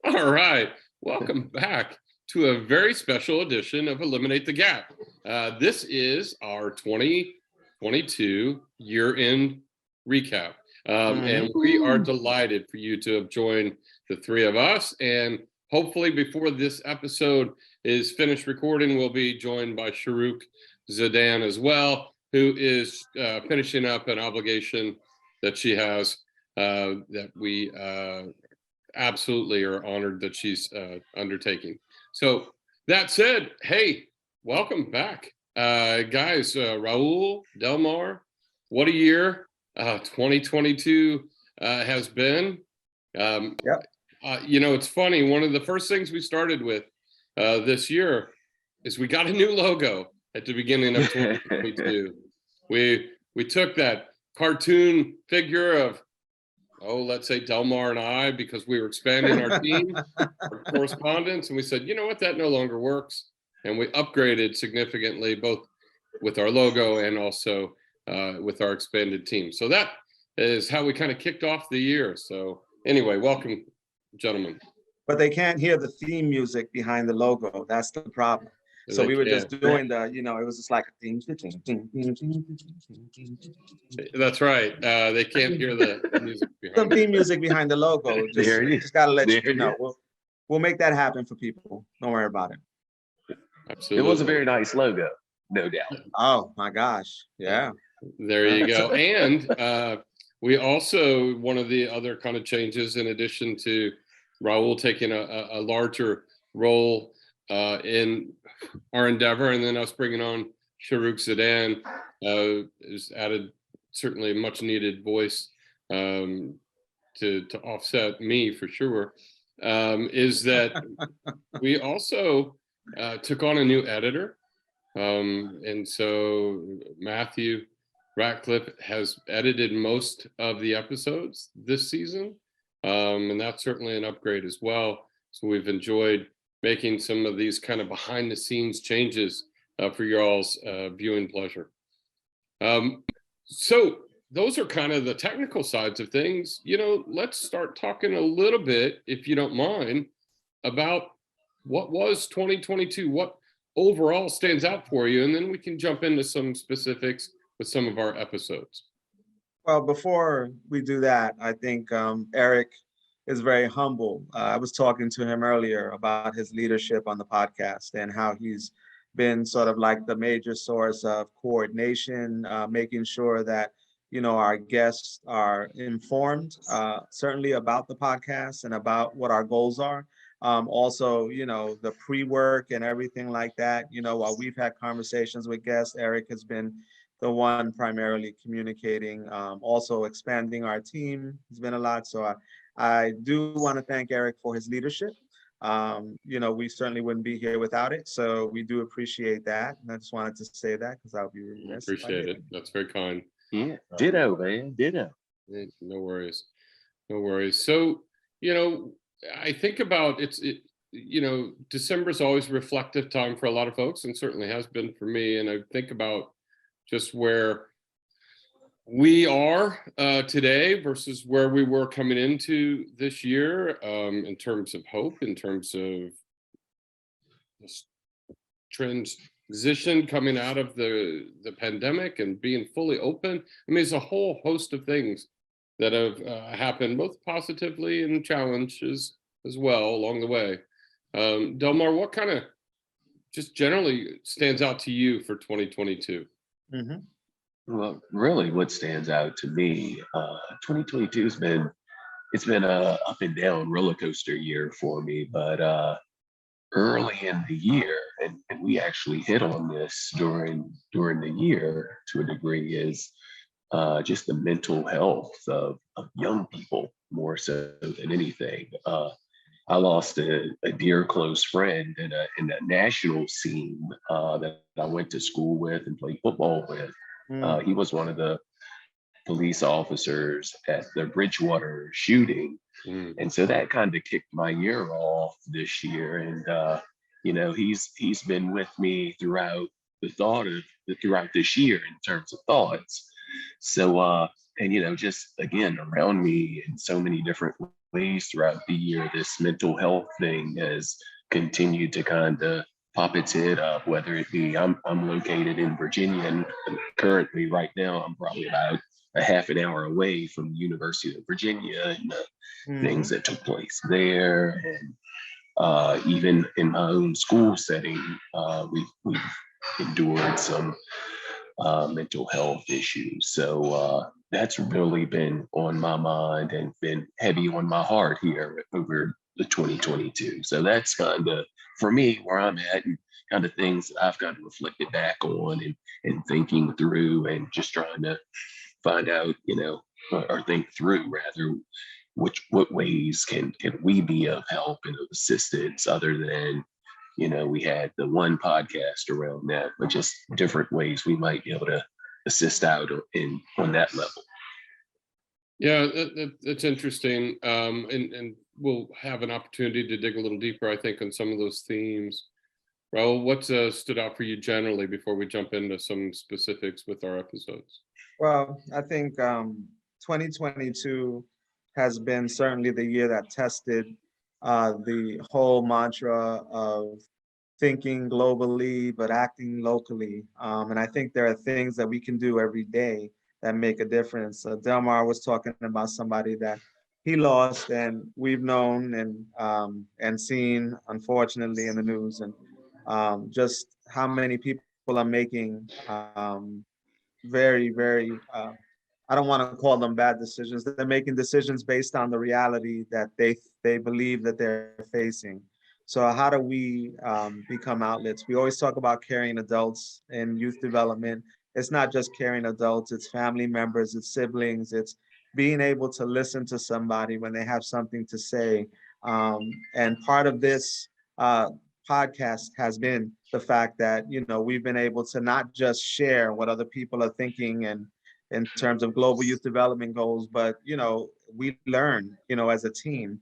All right. Welcome back to a very special edition of Eliminate the Gap. This is our 2022 year-end recap. And we are delighted for you to have joined the three of us. And hopefully before this episode is finished recording, we'll be joined by Sharuk Zadan as well, who is finishing up an obligation that she has that we absolutely are honored that she's undertaking. So that said, hey, welcome back. Guys, Raul, Delmar, what a year 2022 has been. It's funny, one of the first things we started with this year is we got a new logo at the beginning of 2022. We took that cartoon figure of, let's say Delmar and I, because we were expanding our team, our correspondence, and we said, you know what, that no longer works. And we upgraded significantly, both with our logo and also with our expanded team. So that is how we kind of kicked off the year. So anyway, welcome, gentlemen. But they can't hear the theme music behind the logo. That's the problem. So we were just doing the, it was just like a theme. That's right. They can't hear the music behind some theme music behind the logo. Just gotta let you know. We'll make that happen for people. Don't worry about it. Absolutely. It was a very nice logo, no doubt. Oh my gosh. Yeah. There you go. And we also, one of the other kind of changes, in addition to Raul taking a larger role in our endeavor, and then us bringing on Sharuk Zadan, has added certainly a much needed voice to offset me for sure, is that we also took on a new editor. And so Matthew Ratcliffe has edited most of the episodes this season. And that's certainly an upgrade as well. So we've enjoyed making some of these kind of behind the scenes changes for y'all's viewing pleasure. So those are kind of the technical sides of things. Let's start talking a little bit, if you don't mind, about what was 2022, what overall stands out for you, and then we can jump into some specifics with some of our episodes. Well, before we do that, I think Eric is very humble. I was talking to him earlier about his leadership on the podcast and how he's been sort of like the major source of coordination, making sure that, our guests are informed, certainly about the podcast and about what our goals are. Also, the pre-work and everything like that, while we've had conversations with guests, Eric has been the one primarily communicating, also expanding our team has been a lot. So I do want to thank Eric for his leadership. We certainly wouldn't be here without it. So we do appreciate that. And I just wanted to say that because I'll be remiss. Appreciate it. That's very kind. Yeah. Ditto, man. Ditto. No worries. No worries. So, I think about December is always a reflective time for a lot of folks, and certainly has been for me. And I think about just where we are today versus where we were coming into this year, in terms of hope, in terms of this transition coming out of the pandemic and being fully open. I mean, it's a whole host of things that have happened, both positively and challenges as well along the way. Delmar, what kind of just generally stands out to you for 2022? Mm-hmm. Well, really what stands out to me, 2022 has been, it's been a up and down roller coaster year for me, but early in the year, and we actually hit on this during the year to a degree, is just the mental health of young people more so than anything. I lost a dear close friend in a national scene that I went to school with and played football with. He was one of the police officers at the Bridgewater shooting. And so that kind of kicked my year off this year. And, he's been with me throughout throughout this year in terms of thoughts. So, just again, around me in so many different ways throughout the year, this mental health thing has continued to kind of pop its head up, whether it be I'm located in Virginia, and currently right now I'm probably about a half an hour away from the University of Virginia and the things that took place there. And even in my own school setting, we've endured some mental health issues. So that's really been on my mind and been heavy on my heart here over the 2022. So that's kind of, for me, where I'm at, and kind of things that I've kind of reflected back on and thinking through and just trying to find out, or think through rather, what ways can we be of help and of assistance other than, we had the one podcast around that, but just different ways we might be able to assist out on that level. Yeah, that's interesting. And we'll have an opportunity to dig a little deeper, I think, on some of those themes. Raul, what stood out for you generally before we jump into some specifics with our episodes? Well, I think 2022 has been certainly the year that tested the whole mantra of thinking globally, but acting locally. And I think there are things that we can do every day that make a difference. Delmar was talking about somebody that he lost, and we've known and seen, unfortunately, in the news, and just how many people are making very, very, I don't want to call them bad decisions. They're making decisions based on the reality that they believe that they're facing. So how do we become outlets? We always talk about caring adults in youth development. It's not just caring adults, it's family members, it's siblings, it's being able to listen to somebody when they have something to say. And part of this podcast has been the fact that, we've been able to not just share what other people are thinking and in terms of global youth development goals, but, we learn, as a team.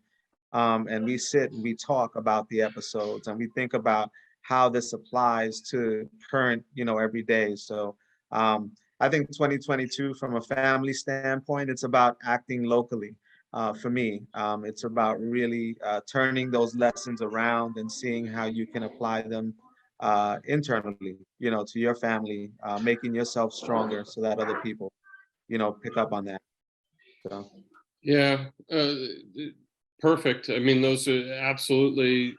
And we sit and we talk about the episodes and we think about how this applies to current, every day. So I think 2022, from a family standpoint, it's about acting locally. For me, it's about really turning those lessons around and seeing how you can apply them internally, to your family, making yourself stronger so that other people, pick up on that. So. Yeah, perfect. I mean, those are absolutely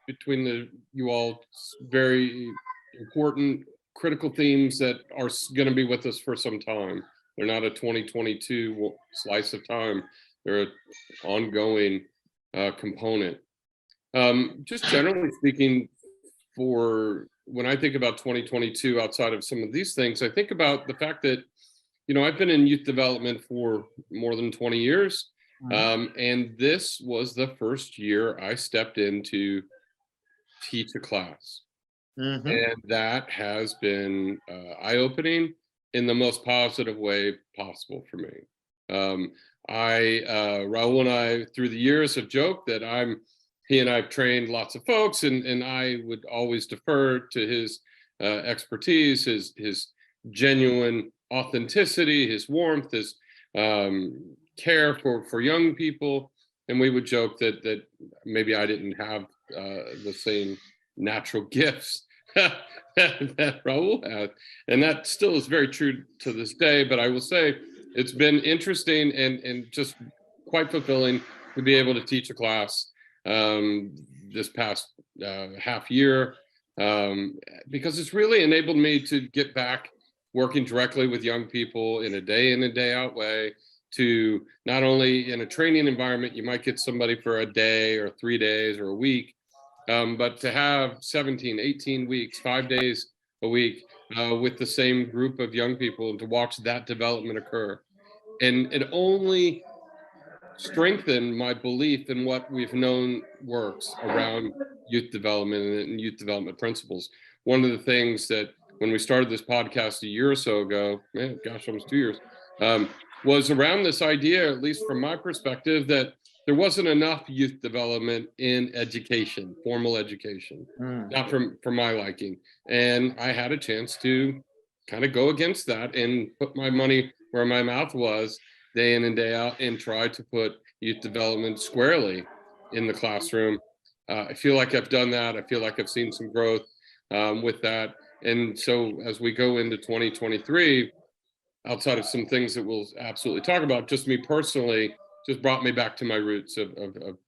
between you all very important, critical themes that are going to be with us for some time. They're not a 2022 slice of time. They're an ongoing component. Just generally speaking, for when I think about 2022, outside of some of these things, I think about the fact that, I've been in youth development for more than 20 years. And this was the first year I stepped in to teach a class. And that has been eye-opening in the most positive way possible for me. Raul and I, through the years, have joked that he and I've trained lots of folks, and I would always defer to his expertise, his genuine authenticity, his warmth, his care for young people. And we would joke that maybe I didn't have the same natural gifts that Raul had. And that still is very true to this day. But I will say it's been interesting and just quite fulfilling to be able to teach a class this past half year, because it's really enabled me to get back working directly with young people in a day in and day out way, to not only in a training environment, you might get somebody for a day or 3 days or a week, but to have 17, 18 weeks, 5 days a week with the same group of young people, and to watch that development occur. And it only strengthened my belief in what we've known works around youth development and youth development principles. One of the things that when we started this podcast a year or so ago, almost 2 years, was around this idea, at least from my perspective, that there wasn't enough youth development in education, formal education, not for my liking. And I had a chance to kind of go against that and put my money where my mouth was day in and day out, and try to put youth development squarely in the classroom. I feel like I've done that. I feel like I've seen some growth with that. And so as we go into 2023, outside of some things that we'll absolutely talk about, just me personally, just brought me back to my roots of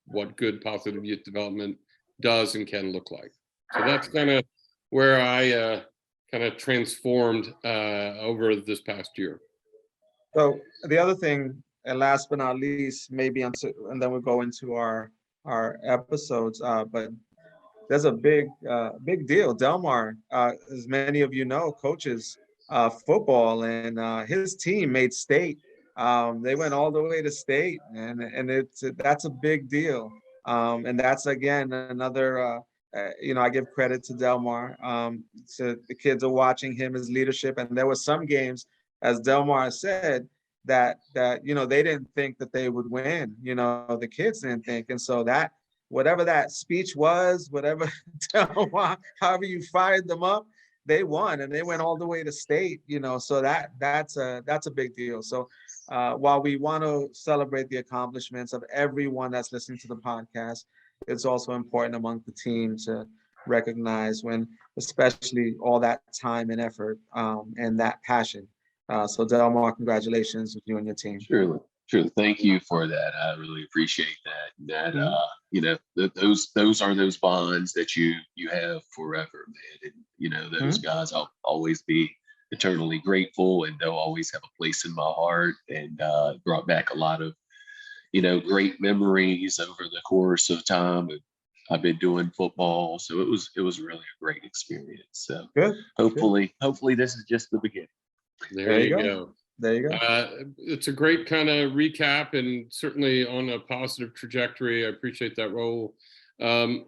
what good positive youth development does and can look like. So that's kind of where I kind of transformed over this past year. So the other thing, and last but not least, maybe and then we'll go into our episodes. But there's a big deal. Delmar, as many of you know, coaches football, and his team made state. They went all the way to state, and that's a big deal. And that's again another. I give credit to Delmar. So the kids are watching him, his leadership, and there were some games, as Delmar said, that they didn't think that they would win. The kids didn't think, and so that whatever that speech was, whatever, however you fired them up, they won and they went all the way to state. So that's a big deal. So while we want to celebrate the accomplishments of everyone that's listening to the podcast, it's also important among the team to recognize when, especially all that time and effort and that passion. So Delmar, congratulations with you and your team. Surely. Thank you for that. I really appreciate that. Those are those bonds that you have forever, man. And those guys, I'll always be eternally grateful, and they'll always have a place in my heart. And brought back a lot of great memories over the course of time. I've been doing football, so it was really a great experience. So good. Hopefully this is just the beginning. There you go. There you go. It's a great kind of recap, and certainly on a positive trajectory. I appreciate that, Raul.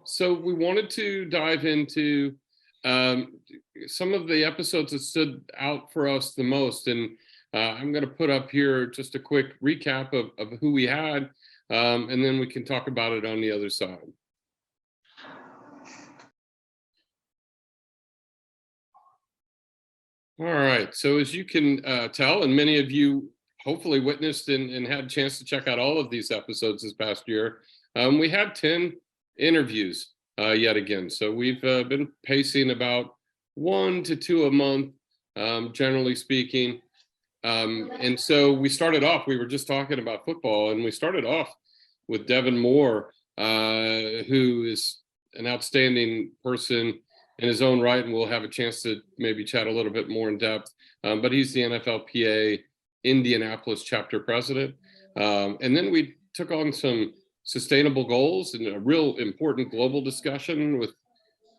So we wanted to dive into some of the episodes that stood out for us the most, and I'm going to put up here just a quick recap of who we had, and then we can talk about it on the other side. All right, so as you can tell, and many of you hopefully witnessed and had a chance to check out all of these episodes this past year, we had 10 interviews yet again. So we've been pacing about 1 to 2 a month, generally speaking. And so we started off, we were just talking about football, and we started off with Devin Moore, who is an outstanding person in his own right, and we'll have a chance to maybe chat a little bit more in depth. But he's the NFLPA Indianapolis chapter president. And then we took on some sustainable goals and a real important global discussion with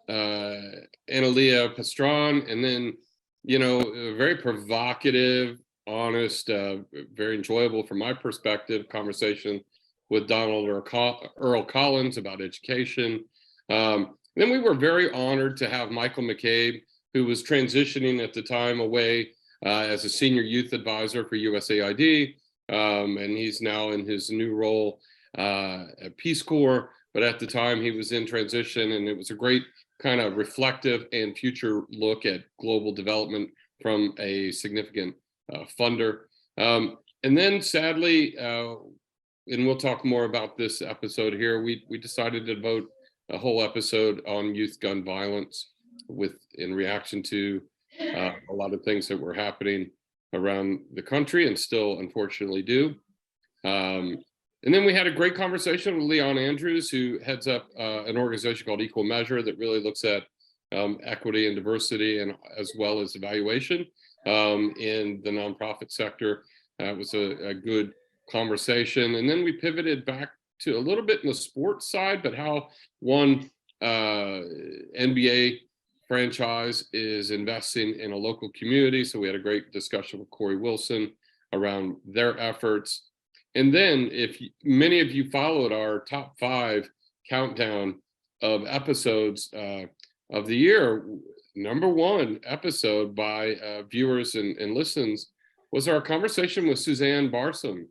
Analia Pastran, and then, a very provocative, honest, very enjoyable from my perspective conversation with Donald Earl Collins about education. Then we were very honored to have Michael McCabe, who was transitioning at the time away as a senior youth advisor for USAID. And he's now in his new role at Peace Corps. But at the time he was in transition, and it was a great kind of reflective and future look at global development from a significant funder. And then sadly, and we'll talk more about this episode here, we decided to devote a whole episode on youth gun violence in reaction to a lot of things that were happening around the country and still unfortunately do. And then we had a great conversation with Leon Andrews, who heads up an organization called Equal Measure that really looks at equity and diversity, and as well as evaluation in the nonprofit sector. It was a good conversation. And then we pivoted back to a little bit in the sports side, but how one NBA franchise is investing in a local community. So we had a great discussion with Corey Wilson around their efforts. And then if many of you followed our top 5 countdown of episodes of the year, number 1 episode by viewers and listens was our conversation with Susanne Barsoum,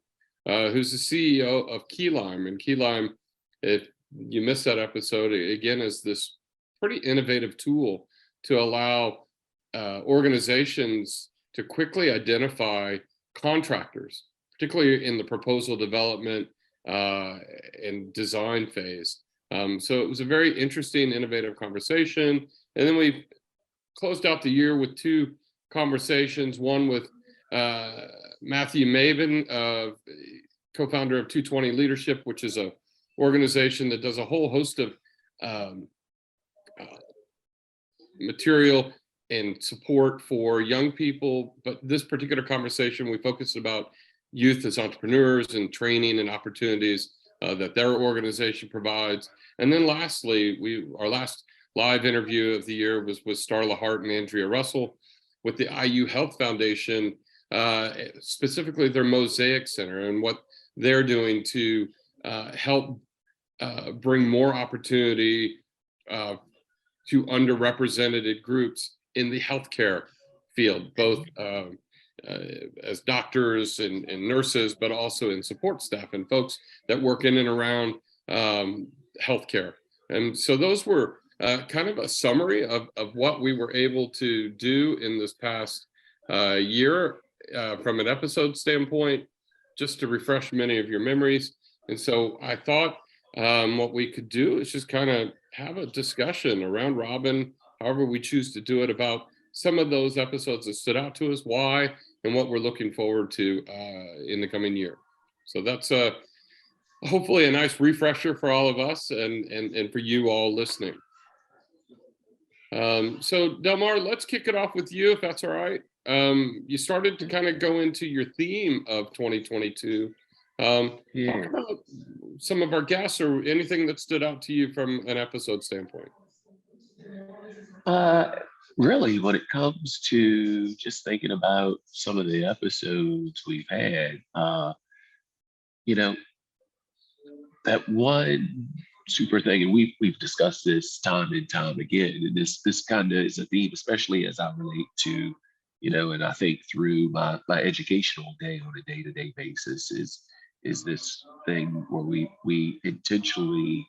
who's the CEO of Key Lime. And Key Lime, if you missed that episode, again, is this pretty innovative tool to allow organizations to quickly identify contractors, particularly in the proposal development and design phase. So it was a very interesting, innovative conversation. And then we closed out the year with two conversations, one with Matthew Maven, co-founder of 220 Leadership, which is a organization that does a whole host of material and support for young people. But this particular conversation, we focused about youth as entrepreneurs and training and opportunities that their organization provides. And then lastly, our last live interview of the year was with Starla Hart and Andrea Russell with the IU Health Foundation, specifically their Mosaic Center and what they're doing to help bring more opportunity to underrepresented groups in the healthcare field, both as doctors and nurses, but also in support staff and folks that work in and around healthcare. And so those were kind of a summary of what we were able to do in this past year from an episode standpoint, just to refresh many of your memories. And so I thought what we could do is just kind of have a discussion around Robin, however we choose to do it, about some of those episodes that stood out to us, why, and what we're looking forward to in the coming year. So that's hopefully a nice refresher for all of us and for you all listening. So Delmar, let's kick it off with you, if that's all right. You started to kind of go into your theme of 2022. Talk about some of our guests or anything that stood out to you from an episode standpoint. Really, when it comes to just thinking about some of the episodes we've had, that one super thing, and we've discussed this time and time again, and this kind of is a theme, especially as I relate to, and I think through my educational day on a day-to-day basis is this thing where we intentionally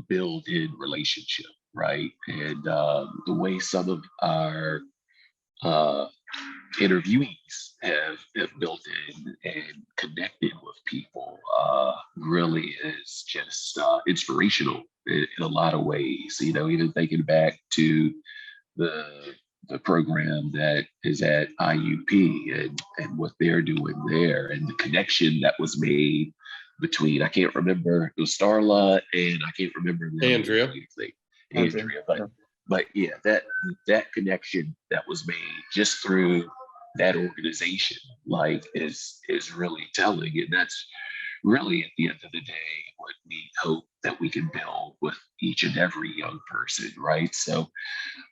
build in relationship, right? And the way some of our interviewees have built in and connected with people really is just inspirational in a lot of ways. Even thinking back to the program that is at IUP and what they're doing there, and the connection that was made between, I can't remember, it was Starla and I can't remember the Andrea, but yeah, that connection that was made just through that organization, like is really telling. And that's really, at the end of the day, what we hope that we can build with each and every young person, right? So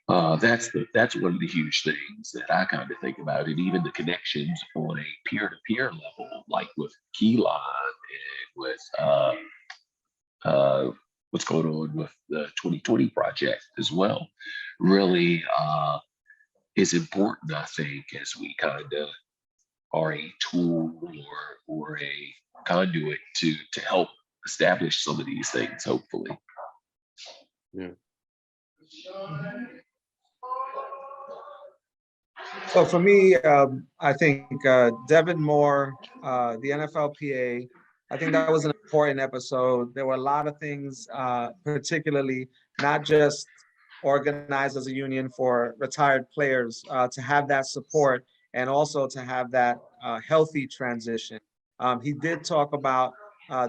that's one of the huge things that I kind of think about, and even the connections on a peer-to-peer level, like with Keelan and with what's going on with the 2020 project as well, really is important, I think, as we kind of are a tool or a conduit to help establish some of these things, hopefully. Yeah. So for me, I think Devin Moore, the NFLPA, I think that was an important episode. There were a lot of things, particularly not just organized as a union for retired players, to have that support and also to have that healthy transition. He did talk about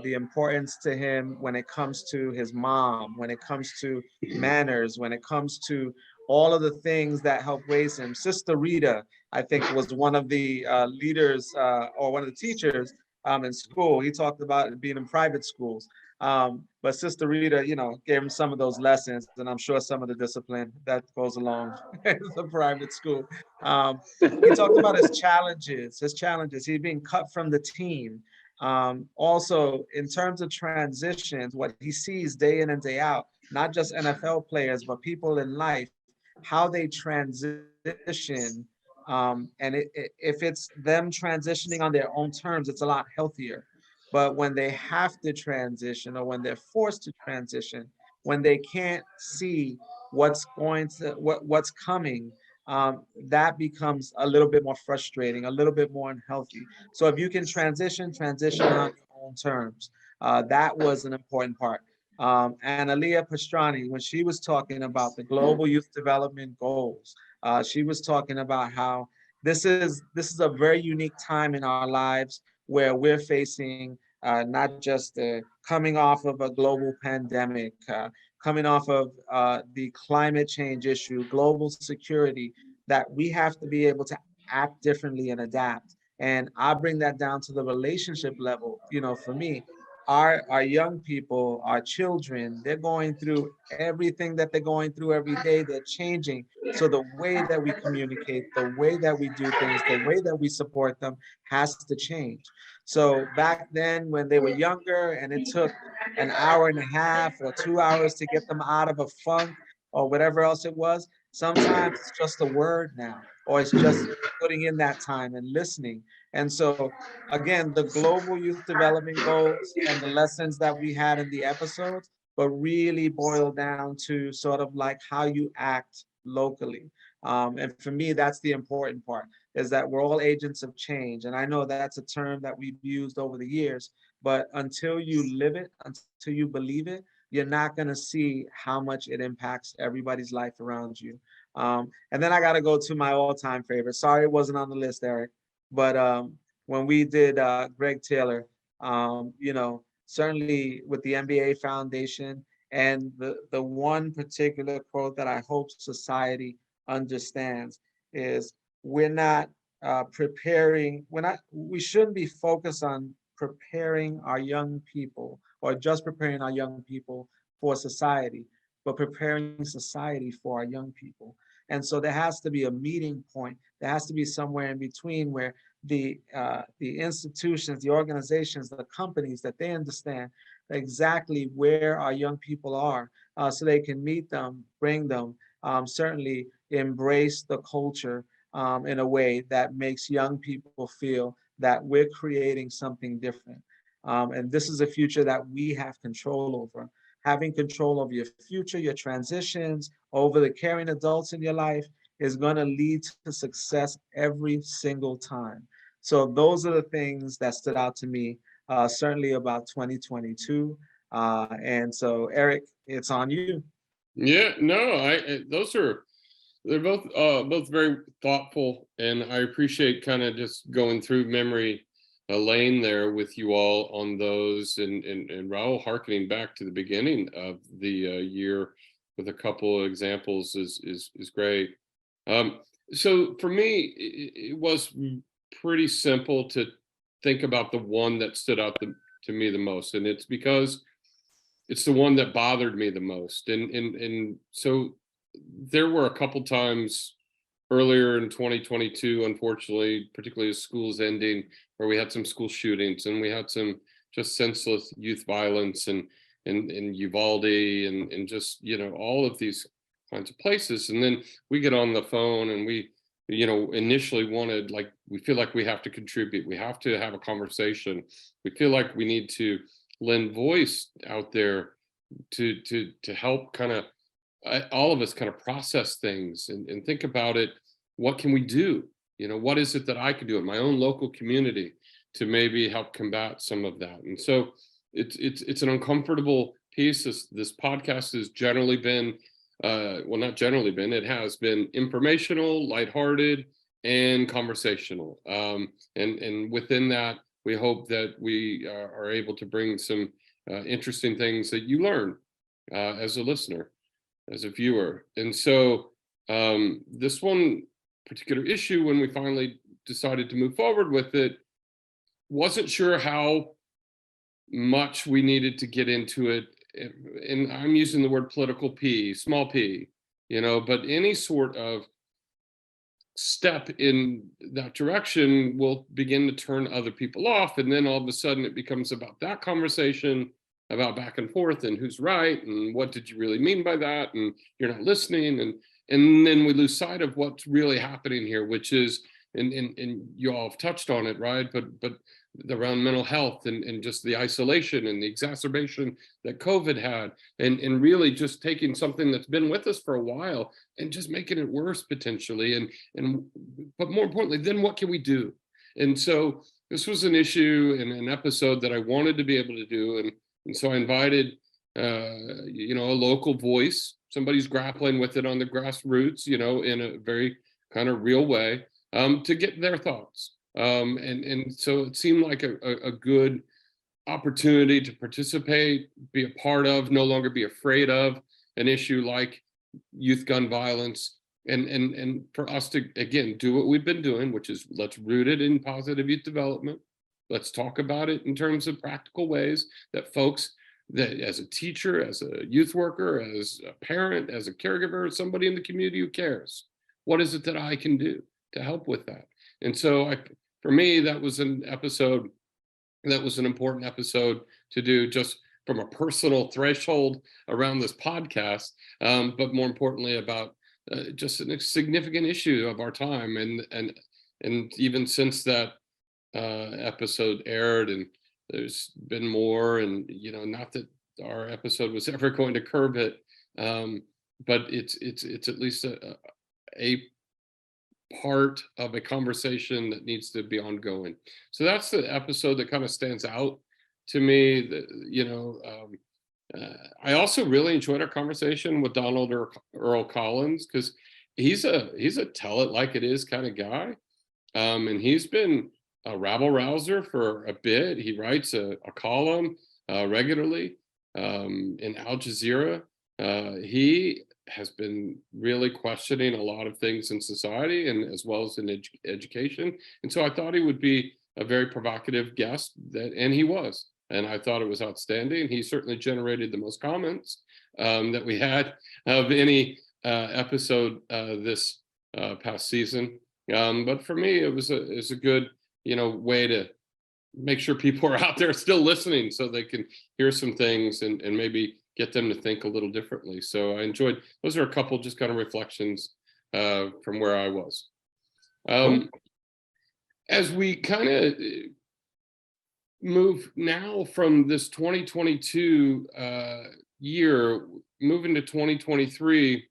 the importance to him when it comes to his mom, when it comes to manners, when it comes to all of the things that help raise him. Sister Rita, I think, was one of the leaders or one of the teachers in school. He talked about it being in private schools. But Sister Rita, gave him some of those lessons, and I'm sure some of the discipline that goes along with the private school. He talked about his challenges. He's being cut from the team. Also, in terms of transitions, what he sees day in and day out, not just NFL players, but people in life, how they transition. And if it's them transitioning on their own terms, it's a lot healthier. But when they have to transition, or when they're forced to transition, when they can't see what's coming, that becomes a little bit more frustrating, a little bit more unhealthy. So if you can transition on your own terms. That was an important part. Analia Pastrani, when she was talking about the global youth development goals, she was talking about how this is a very unique time in our lives where we're facing not just coming off of a global pandemic, coming off of the climate change issue, global security, that we have to be able to act differently and adapt. And I bring that down to the relationship level. For me, our young people, our children, they're going through everything that they're going through every day. They're changing. So the way that we communicate, the way that we do things, the way that we support them has to change. So back then when they were younger and it took an hour and a half or 2 hours to get them out of a funk or whatever else it was, sometimes it's just a word now, or it's just putting in that time and listening. And so again, the global youth development goals and the lessons that we had in the episodes, but really boil down to sort of like how you act locally. And for me, that's the important part, is that we're all agents of change. And I know that's a term that we've used over the years, but until you live it, until you believe it, you're not going to see how much it impacts everybody's life around you. And then I got to go to my all-time favorite. Sorry it wasn't on the list, Eric, but when we did Greg Taylor, certainly with the NBA Foundation, and the one particular quote that I hope society understands is we're not we shouldn't be focused on preparing our young people or just preparing our young people for society, but preparing society for our young people. And so there has to be a meeting point. There has to be somewhere in between where the institutions, the organizations, the companies, that they understand exactly where our young people are, so they can meet them, bring them, certainly embrace the culture in a way that makes young people feel that we're creating something different. And this is a future that we have control over. Having control over your future, your transitions, over the caring adults in your life is going to lead to success every single time. So those are the things that stood out to me, certainly about 2022. And so, Eric, it's on you. Yeah, no, they're both very thoughtful, and I appreciate kind of just going through memory lane there with you all on those, and Raul harkening back to the beginning of the year with a couple of examples is great. So for me, it was pretty simple to think about the one that stood out to me the most, and it's because it's the one that bothered me the most. And so there were a couple times earlier in 2022, unfortunately, particularly as school's ending, where we had some school shootings and we had some just senseless youth violence and Uvalde and just, all of these kinds of places. And then we get on the phone and we, initially wanted, like, we feel like we have to contribute. We have to have a conversation. We feel like we need to lend voice out there to help kind of all of us kind of process things and think about it. What can we do? What is it that I could do in my own local community to maybe help combat some of that? And so it's an uncomfortable piece. This podcast has generally been, not generally been, it has been informational, lighthearted, and conversational. And within that, we hope that we are able to bring some interesting things that you learn as a listener, as a viewer. And so this one particular issue, when we finally decided to move forward with it, wasn't sure how much we needed to get into it. And I'm using the word political P, small p, but any sort of step in that direction will begin to turn other people off. And then all of a sudden it becomes about that conversation, about back and forth and who's right and what did you really mean by that, and you're not listening, and then we lose sight of what's really happening here, which is, and you all have touched on it, right, but around mental health and just the isolation and the exacerbation that COVID had, and really just taking something that's been with us for a while and just making it worse potentially. And but more importantly, then what can we do? And so this was an issue and an episode that I wanted to be able to do. And so I invited, a local voice, somebody's grappling with it on the grassroots, in a very kind of real way, to get their thoughts. And so it seemed like a good opportunity to participate, be a part of, no longer be afraid of an issue like youth gun violence, and for us to, again, do what we've been doing, which is let's root it in positive youth development. Let's talk about it in terms of practical ways that folks, that as a teacher, as a youth worker, as a parent, as a caregiver, somebody in the community who cares, what is it that I can do to help with that? And so for me, that was an important episode to do, just from a personal threshold around this podcast, but more importantly about just a significant issue of our time. And even since that episode aired, and there's been more, and not that our episode was ever going to curb it, but it's at least a part of a conversation that needs to be ongoing. So that's the episode that kind of stands out to me. I also really enjoyed our conversation with Donald Earl Collins, because he's a tell it like it is kind of guy, and he's been a rabble rouser for a bit. He writes a column regularly in Al Jazeera. He has been really questioning a lot of things in society and as well as in education. And so I thought he would be a very provocative guest, and he was. And I thought it was outstanding. He certainly generated the most comments that we had of any episode this past season. But for me, it was a good way to make sure people are out there still listening, so they can hear some things and maybe get them to think a little differently. So I enjoyed, those are a couple just kind of reflections from where I was. As we kind of move now from this 2022 year, moving to 2023,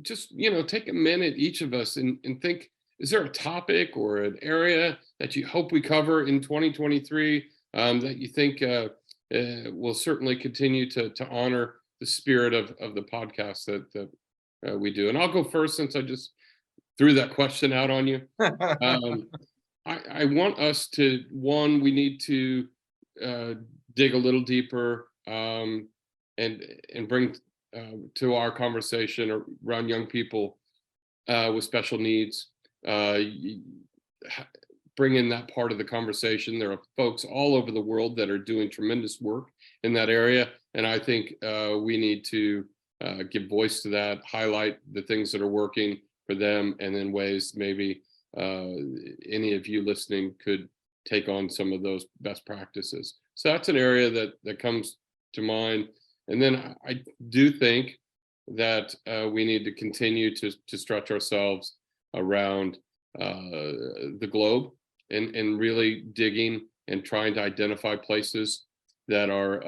just, take a minute, each of us, and think, is there a topic or an area that you hope we cover in 2023 that you think will certainly continue to honor the spirit of the podcast that we do? And I'll go first, since I just threw that question out on you. I want us to, we need to dig a little deeper and bring to our conversation around young people with special needs. Bring in that part of the conversation. There are folks all over the world that are doing tremendous work in that area, and I think we need to give voice to that, highlight the things that are working for them, and then ways maybe any of you listening could take on some of those best practices. So that's an area that comes to mind. And then I do think that we need to continue to stretch ourselves around the globe and really digging and trying to identify places that are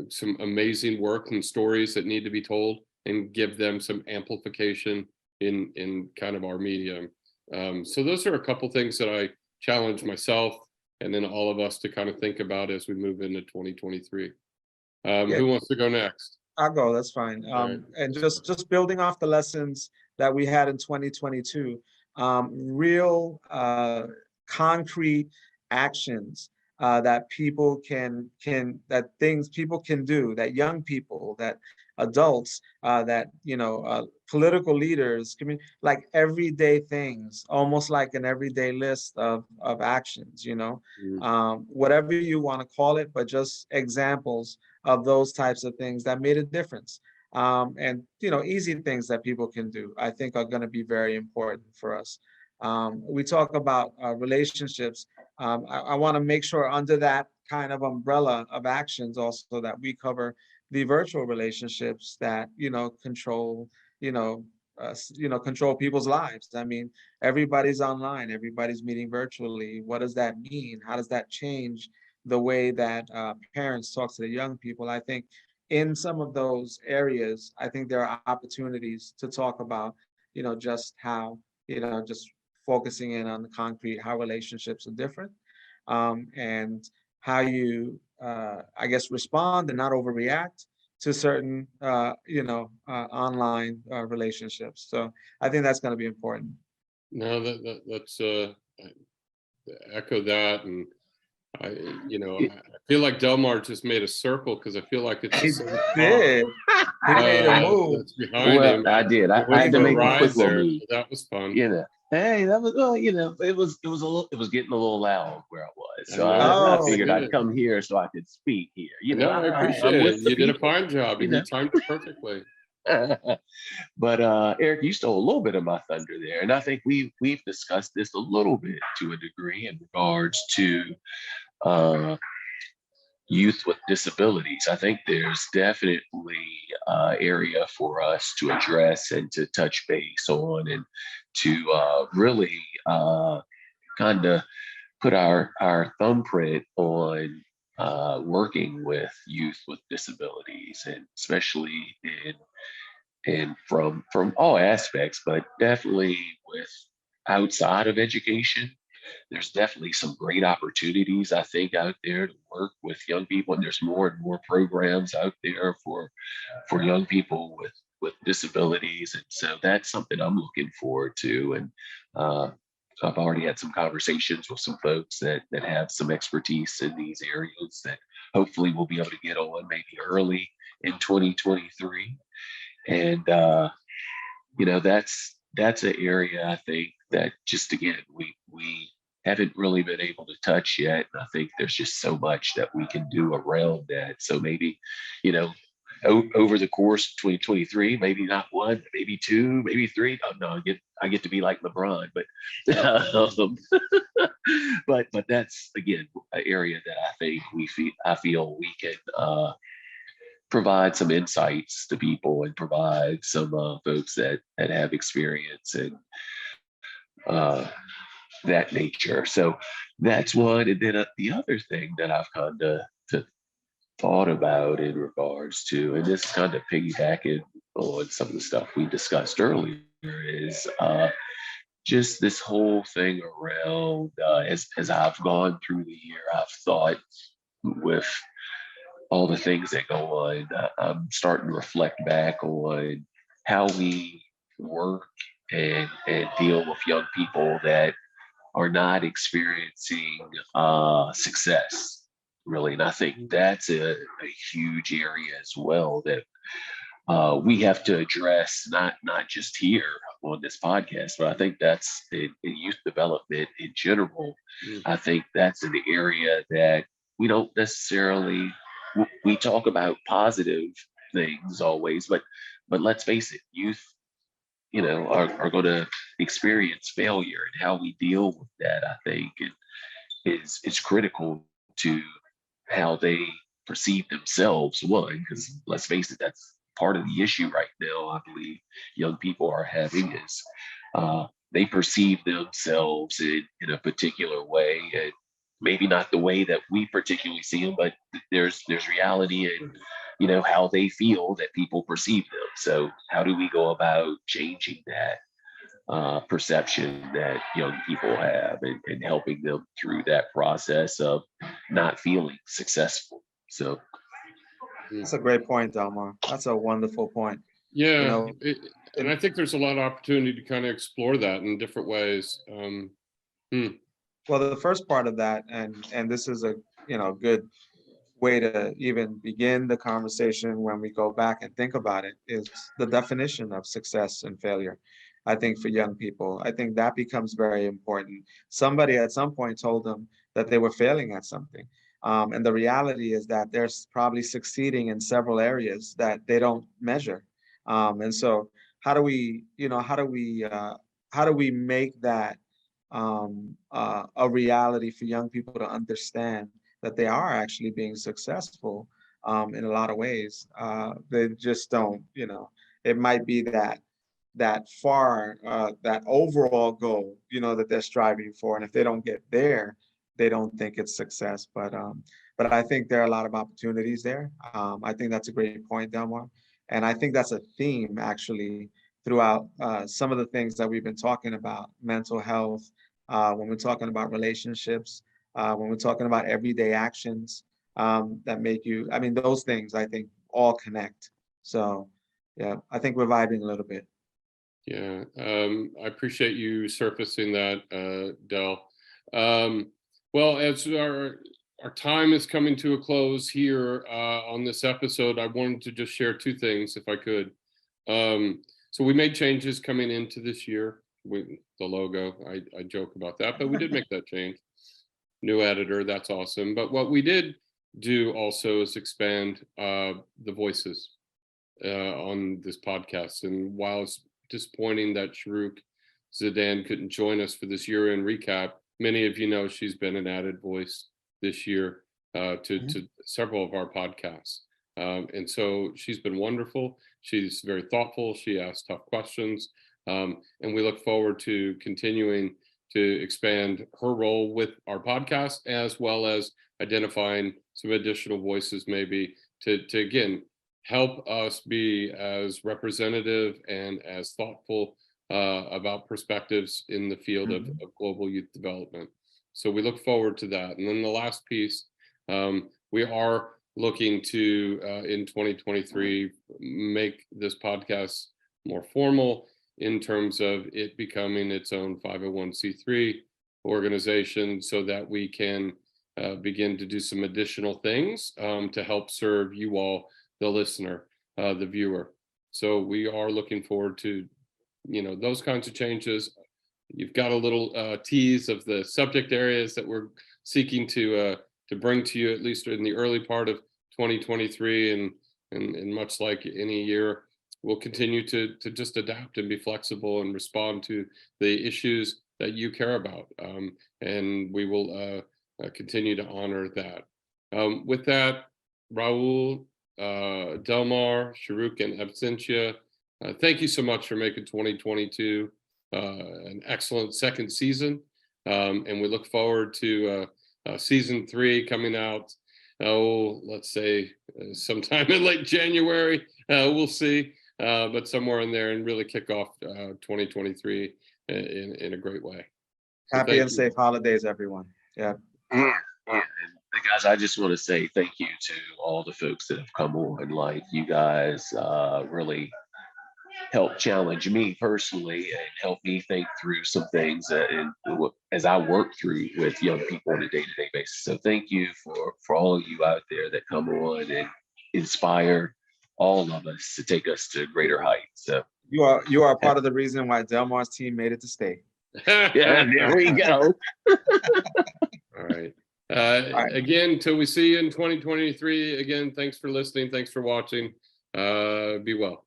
some amazing work and stories that need to be told, and give them some amplification in kind of our medium. So those are a couple things that I challenge myself and then all of us to kind of think about as we move into 2023. Who wants to go next? I'll go, that's fine. Right. And just building off the lessons that we had in 2022, real concrete actions that people that things people can do, that young people, that adults, that political leaders, like everyday things, almost like an everyday list of actions, whatever you want to call it, but just examples of those types of things that made a difference. And easy things that people can do, I think, are going to be very important for us. We talk about relationships. I want to make sure under that kind of umbrella of actions also that we cover the virtual relationships that control control people's lives. I mean, everybody's online, everybody's meeting virtually. What does that mean? How does that change the way that parents talk to the young people? I think in some of those areas, I think there are opportunities to talk about, just how, just focusing in on the concrete, how relationships are different, and how you, I guess, respond and not overreact to certain, online relationships. So I think that's going to be important. No, that's I echo that, and I feel like Delmar just made a circle because I feel like it's the He same did. He made a move. that's behind Well, him. I did. He I went had to for a make a quick ride little there, move. so that was fun. Hey, that was it was getting a little loud where I was, so I I know. figured I'd Good. come here so I could speak here. No, I appreciate I'm it. with the You did a people. fine job, and you timed it perfectly. But Eric, you stole a little bit of my thunder there, and I think we've discussed this a little bit to a degree in regards to uh, youth with disabilities. I think there's definitely area for us to address and to touch base on, and to really kind of put our thumbprint on working with youth with disabilities, and especially from all aspects, but definitely with outside of education. There's definitely some great opportunities, I think, out there to work with young people, and there's more and more programs out there for young people with disabilities, and so that's something I'm looking forward to. And I've already had some conversations with some folks that have some expertise in these areas that hopefully we'll be able to get on maybe early in 2023. And that's an area I think that just again we haven't really been able to touch yet. And I think there's just so much that we can do around that. So maybe, over the course of 2023, maybe not one, maybe two, maybe three. Oh no, I get to be like LeBron, but but that's again an area that I think I feel we can provide some insights to people, and provide some folks that have experience and uh, that nature. So that's one. And then the other thing that I've kind of thought about in regards to, and this is kind of piggybacking on some of the stuff we discussed earlier, is just this whole thing around as I've gone through the year, I've thought with all the things that go on, I'm starting to reflect back on how we work and deal with young people that are not experiencing success, really. And I think that's a huge area as well that we have to address, not just here on this podcast, but I think that's in youth development in general. I think that's an area that we don't necessarily we talk about positive things always, but let's face it, youth, are going to experience failure, and how we deal with that, I think, is critical to how they perceive themselves. One, because let's face it, that's part of the issue right now. I believe young people are having is they perceive themselves in a particular way, and maybe not the way that we particularly see them, but there's reality in how they feel that people perceive them. So how do we go about changing that perception that young people have, and helping them through that process of not feeling successful? So That's a great point, Delmar. That's a wonderful point. Yeah, know, and I think there's a lot of opportunity to kind of explore that in different ways. Well, the first part of that, and this is a good way to even begin the conversation when we go back and think about it, is the definition of success and failure. I think for young people, I think that becomes very important. Somebody at some point told them that they were failing at something. And the reality is that they're probably succeeding in several areas that they don't measure. And so how do we, how do we make that a reality for young people to understand that they are actually being successful in a lot of ways? They just don't, it might be that that far, that overall goal, that they're striving for. And if they don't get there, they don't think it's success. But I think there are a lot of opportunities there. I think that's a great point, Delmar. And I think that's a theme actually throughout some of the things that we've been talking about, mental health, when we're talking about relationships, when we're talking about everyday actions that make you, I mean, those things I think all connect. So yeah, I think we're vibing a little bit. Yeah, I appreciate you surfacing that, Del. Well, as our time is coming to a close here on this episode, I wanted to just share two things, if I could. So we made changes coming into this year. The logo, I joke about that, but we did make that change. New editor, that's awesome. But what we did do also is expand the voices on this podcast. And while it's disappointing that Sharuk Zidan couldn't join us for this year-end recap, many of you know she's been an added voice this year to several of our podcasts. And so she's been wonderful. She's very thoughtful. She asks tough questions. And we look forward to continuing to expand her role with our podcast, as well as identifying some additional voices maybe to again, help us be as representative and as thoughtful about perspectives in the field of global youth development. So we look forward to that. And then the last piece, we are looking to, in 2023, make this podcast more formal in terms of it becoming its own 501c3 organization, so that we can begin to do some additional things to help serve you all, the listener, the viewer. So we are looking forward to, those kinds of changes. You've got a little tease of the subject areas that we're seeking to bring to you, at least in the early part of 2023, and much like any year, we'll continue to just adapt and be flexible and respond to the issues that you care about, and we will continue to honor that. With that, Raul, Delmar, Sharuk, and Absentia, thank you so much for making 2022 an excellent second season, and we look forward to season 3 coming out. Let's say sometime in late January. We'll see, but somewhere in there, and really kick off 2023 in a great way. So happy and safe holidays, everyone. Yeah. And guys, I just want to say thank you to all the folks that have come on. Like, you guys really helped challenge me personally and help me think through some things as I work through with young people on a day-to-day basis. So thank you for all of you out there that come on and inspire all of us to take us to greater heights. So you are part of the reason why Delmar's team made it to state. Yeah, there we go. All right. Again, till we see you in 2023. Again, thanks for listening. Thanks for watching. Be well.